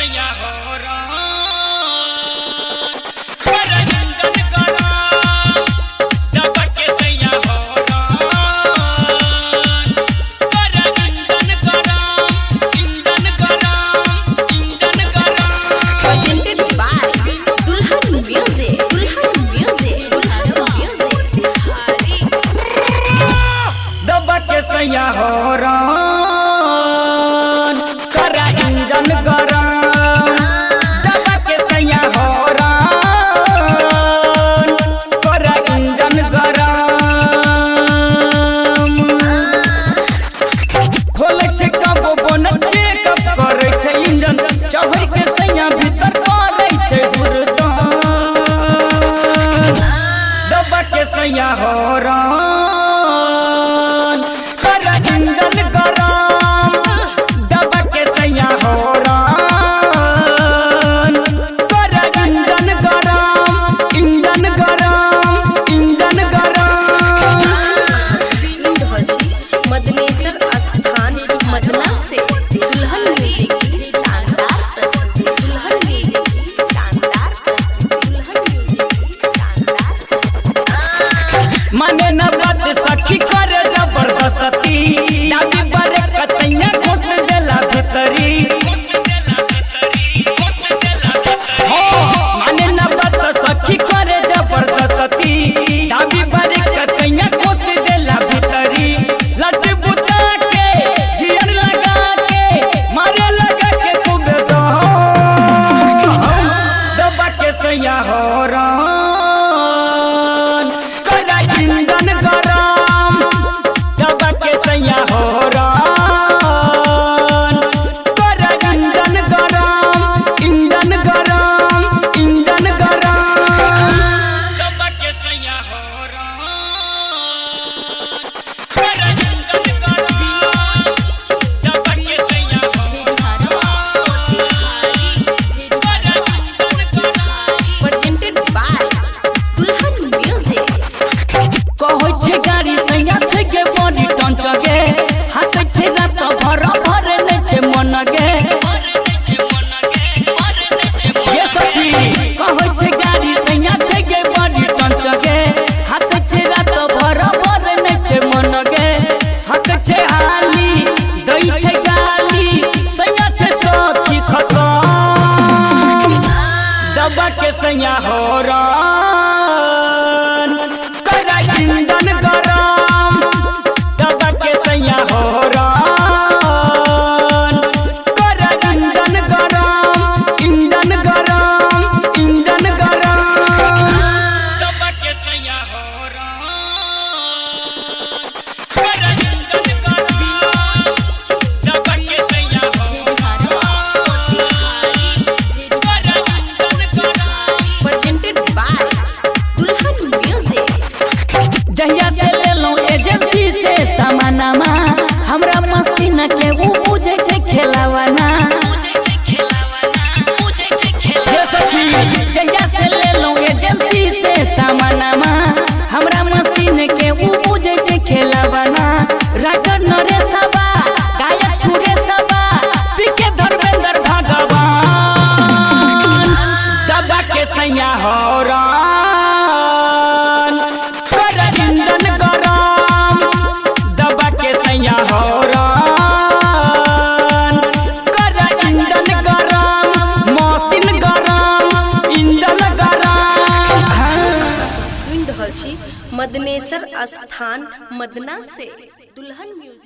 सैया हो रान कर इंजन गरम दबा के सैया हो रान कर इंजन गरम इंजन गरम presented by Dulhan Music दबा के सैया हो रान कर इंजन गरम दबा के सैया हो रान कर इंजन गरम खोले छे कब बन चेकअप करे छे इंजन चढ़ के सैया भीतर करे छे हुरदान दबा के सैया हो रान कर इंजन गरम दबा के सैया हो रान कर इंजन गरम इंजन गरम मदनेसर स्थान मदना से दुल्हन म्यूजिक की शानदार प्रस्तुति दुल्हन म्यूजिक की शानदार प्रस्तुति दुल्हन म्यूजिक की शानदार प्रस्तुति माने न बात सखी करे जबरदस्ती दाबी बरे कसैया घुस देला भीतरी हो माने न बात सखी करे जबरदस्ती दाबी बरे कसैया घुस देला भीतरी लट बुता के जियर लगा के मारे लगा के खूब दो दबा के सैया हो रान कर इंजन गरम दबा के सैया हो रान कर इंजन गरम दबा के सैया हो रान कर इंजन गरम दबा के सैया हो presented by Dulhan Music कहै छे गाड़ी सैया छे के बॉडी टंच गे हाथ छे रात भर भर ने छे मन गे ये सखी कहै छे गाड़ी सैया छे के बॉडी टंच गे हाथ छे रात भर भर ने छे मन गे हाथ छे हाली दई छे गाली सैया छे सखी खतम दबा के सैया हो रान कर इंजन गरम दबा के सैया हो रान कर इंजन गरम दबा के सैया हो रान कर इंजन गरम दबा के सैया हो presented by Dulhan Music जहिया से ले लो एजेंसी से सामानमा हमरा मशीन के वो बुझे छे खेलावाना ये सखी जहिया से ले लो एजेंसी से सामानमा हमरा मशीन के वो बुझे छे खेलावाना राजा नरेशवा गायक सुरेशवा पीके धर्मेंद्र भगवान दबा के सैया हो रान कर इंजन गरम दबा के सैया हो रान कर इंजन गरम मशीन गरम इंजन गरम सुन रहल छी मदनेसर स्थान मदना से दुल्हन म्यूजिक